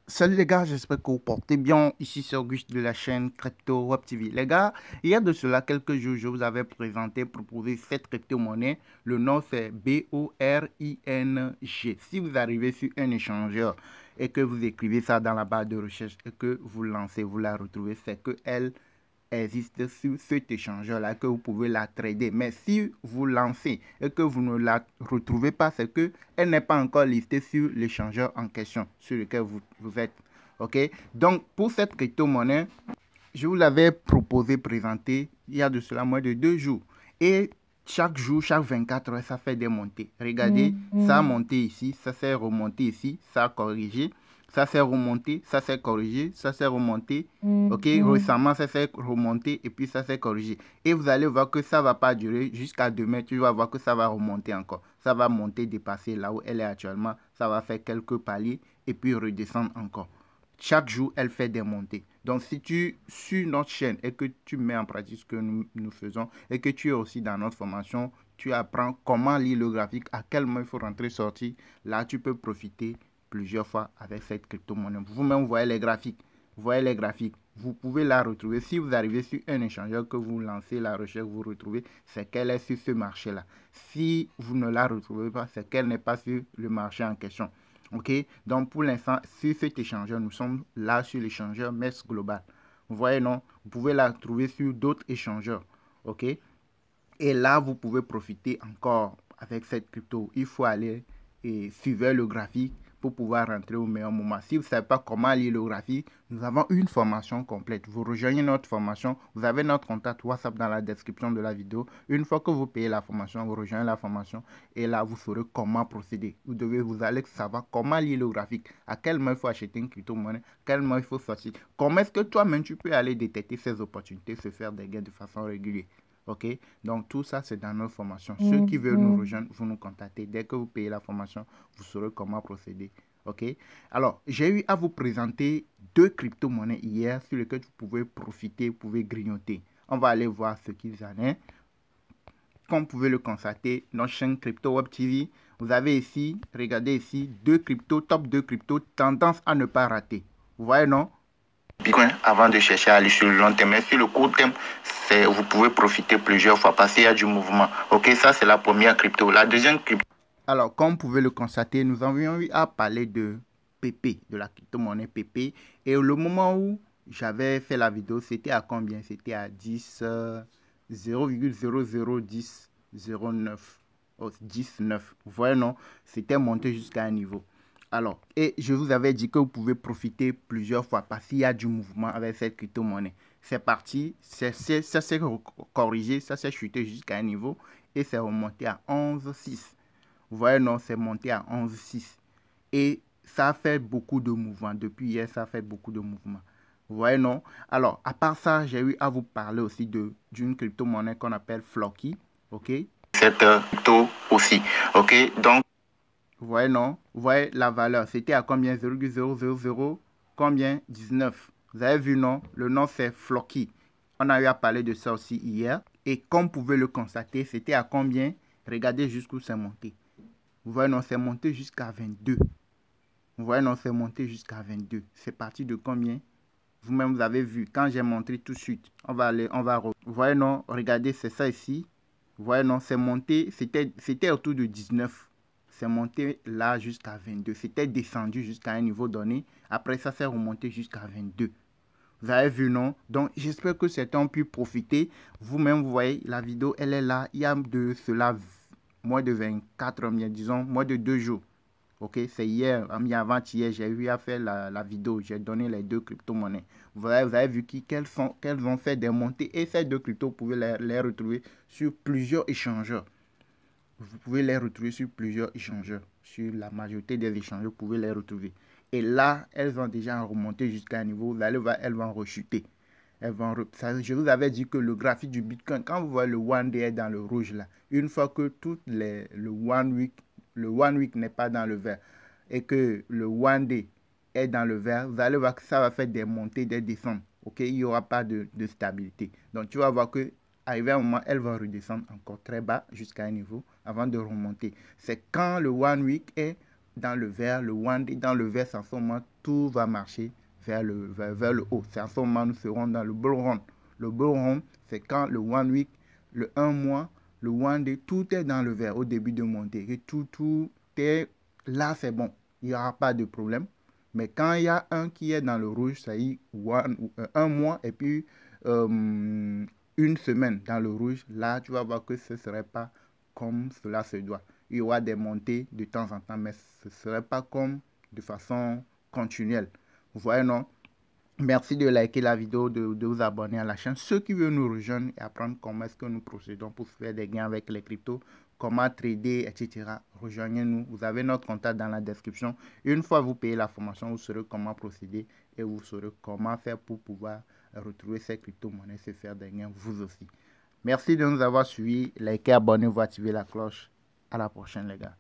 Salut les gars, j'espère que vous portez bien. Ici c'est Auguste de la chaîne Crypto Web TV. Les gars, il y a de cela quelques jours, je vous avais proposé cette crypto-monnaie. Le nom c'est BORING. Si vous arrivez sur un échangeur et que vous écrivez ça dans la barre de recherche et que vous lancez, vous la retrouvez, c'est que elle existe sur cet échangeur-là, que vous pouvez la trader. Mais si vous lancez et que vous ne la retrouvez pas, c'est que elle n'est pas encore listée sur l'échangeur en question sur lequel vous êtes. OK? Donc, pour cette crypto-monnaie, je vous l'avais proposé, présenté il y a de cela moins de 2 jours. Et chaque jour, chaque 24 heures, ça fait des montées. Regardez, ça a monté ici, ça s'est remonté ici, ça a corrigé, ça s'est remonté, ça s'est corrigé, ça s'est remonté. Ok, récemment, ça s'est remonté et puis ça s'est corrigé. Et vous allez voir que ça ne va pas durer jusqu'à demain. Tu vas voir que ça va remonter encore. Ça va monter, dépasser là où elle est actuellement. Ça va faire quelques paliers et puis redescendre encore. Chaque jour, elle fait des montées. Donc, si tu suis notre chaîne et que tu mets en pratique ce que nous faisons et que tu es aussi dans notre formation, tu apprends comment lire le graphique, à quel moment il faut rentrer, sortir. Là, tu peux profiter plusieurs fois avec cette crypto-monnaie. Vous-même, vous voyez les graphiques. Vous voyez les graphiques. Vous pouvez la retrouver. Si vous arrivez sur un échangeur que vous lancez la recherche, vous retrouvez, c'est qu'elle est sur ce marché-là. Si vous ne la retrouvez pas, c'est qu'elle n'est pas sur le marché en question. OK? Donc, pour l'instant, sur cet échangeur, nous sommes là sur l'échangeur MES Global. Vous voyez, non? Vous pouvez la trouver sur d'autres échangeurs. OK? Et là, vous pouvez profiter encore avec cette crypto. Il faut aller et suivre le graphique pour pouvoir rentrer au meilleur moment. Si vous ne savez pas comment lire le graphique, nous avons une formation complète. Vous rejoignez notre formation. Vous avez notre contact WhatsApp dans la description de la vidéo. Une fois que vous payez la formation, vous rejoignez la formation et là, vous saurez comment procéder. Vous allez savoir comment lire le graphique, à quel moment il faut acheter une crypto-monnaie, à quel moment il faut sortir. Comment est-ce que toi-même, tu peux aller détecter ces opportunités, se faire des gains de façon régulière. OK? Donc, tout ça, c'est dans notre formation. Ceux qui veulent nous rejoindre, vous nous contactez. Dès que vous payez la formation, vous saurez comment procéder. OK? Alors, j'ai eu à vous présenter deux crypto-monnaies hier sur lesquelles vous pouvez profiter, vous pouvez grignoter. On va aller voir ce qu'ils en est. Comme vous pouvez le constater, notre chaîne Crypto Web TV, vous avez ici, regardez ici, deux cryptos, top 2 cryptos, tendance à ne pas rater. Vous voyez, non? Bitcoin avant de chercher à aller sur le long terme. Mais sur le court terme, vous pouvez profiter plusieurs fois parce qu'il y a du mouvement. Ok, ça c'est la première crypto. La deuxième crypto. Alors, comme vous pouvez le constater, nous avions eu à parler de PP, de la crypto-monnaie PP. Et le moment où j'avais fait la vidéo, c'était à combien? C'était à 10, 0,0010, 09, 19. Vous voyez, non? C'était monté jusqu'à un niveau. Alors, et je vous avais dit que vous pouvez profiter plusieurs fois parce qu'il y a du mouvement avec cette crypto-monnaie. C'est parti, ça s'est corrigé, ça s'est chuté jusqu'à un niveau et c'est remonté à 11,6. Vous voyez, non, c'est monté à 11,6. Et ça a fait beaucoup de mouvements. Depuis hier, ça a fait beaucoup de mouvements. Vous voyez, non? Alors, à part ça, j'ai eu à vous parler aussi d'une crypto-monnaie qu'on appelle Flocky. OK? Cette crypto aussi. OK? Donc, vous voyez, non? Vous voyez la valeur. C'était à combien? 0,000 combien? 19. Vous avez vu, non? Le nom, c'est Flocky. On a eu à parler de ça aussi hier. Et comme vous pouvez le constater, c'était à combien? Regardez jusqu'où c'est monté. Vous voyez, non, c'est monté jusqu'à 22. Vous voyez, non, c'est monté jusqu'à 22. C'est parti de combien? Vous-même, vous avez vu. Quand j'ai montré tout de suite, on va aller, Vous voyez, non, regardez, c'est ça ici. Vous voyez, non, c'est monté, c'était autour de 19. C'est monté là jusqu'à 22. C'était descendu jusqu'à un niveau donné. Après, ça s'est remonté jusqu'à 22. Vous avez vu, non? Donc, j'espère que certains ont pu profiter. Vous-même, vous voyez, la vidéo, elle est là. Il y a de cela moins de 24 heures, disons, moins de 2 jours. Ok, c'est hier, avant-hier, j'ai eu à faire la vidéo. J'ai donné les deux crypto-monnaies. Vous avez vu qu'elles ont fait des montées. Et ces deux cryptos, vous pouvez les retrouver sur plusieurs échangeurs. Vous pouvez les retrouver sur plusieurs échangeurs. Sur la majorité des échangeurs, vous pouvez les retrouver. Et là, elles ont déjà remonté jusqu'à un niveau. Vous allez voir, elles vont rechuter. Je vous avais dit que le graphique du Bitcoin, quand vous voyez le one day est dans le rouge là, une fois que le one week n'est pas dans le vert et que le one day est dans le vert, vous allez voir que ça va faire des montées, des descentes. Ok, il n'y aura pas de stabilité. Donc tu vas voir que arrivé à un moment, elle va redescendre encore très bas jusqu'à un niveau avant de remonter. C'est quand le one week est dans le vert, le one est dans le vert, c'est en ce moment tout va marcher vers le haut. C'est en ce moment nous serons dans le bull run. Le bull run, c'est quand le one week, le 1 mois, le one day, tout est dans le vert au début de montée. Et tout est là, c'est bon. Il n'y aura pas de problème. Mais quand il y a un qui est dans le rouge, ça y est, un mois et puis une semaine dans le rouge, là, tu vas voir que ce ne serait pas comme cela se doit. Il y aura des montées de temps en temps, mais ce ne serait pas comme de façon continuelle. Vous voyez, non? Merci de liker la vidéo, de vous abonner à la chaîne. Ceux qui veulent nous rejoindre et apprendre comment est-ce que nous procédons pour faire des gains avec les cryptos, comment trader, etc., rejoignez-nous. Vous avez notre contact dans la description. Une fois vous payez la formation, vous saurez comment procéder et vous saurez comment faire pour pouvoir retrouver ces crypto-monnaies, se faire des gains vous aussi. Merci de nous avoir suivis. Likez, abonnez-vous, activez la cloche. À la prochaine, les gars.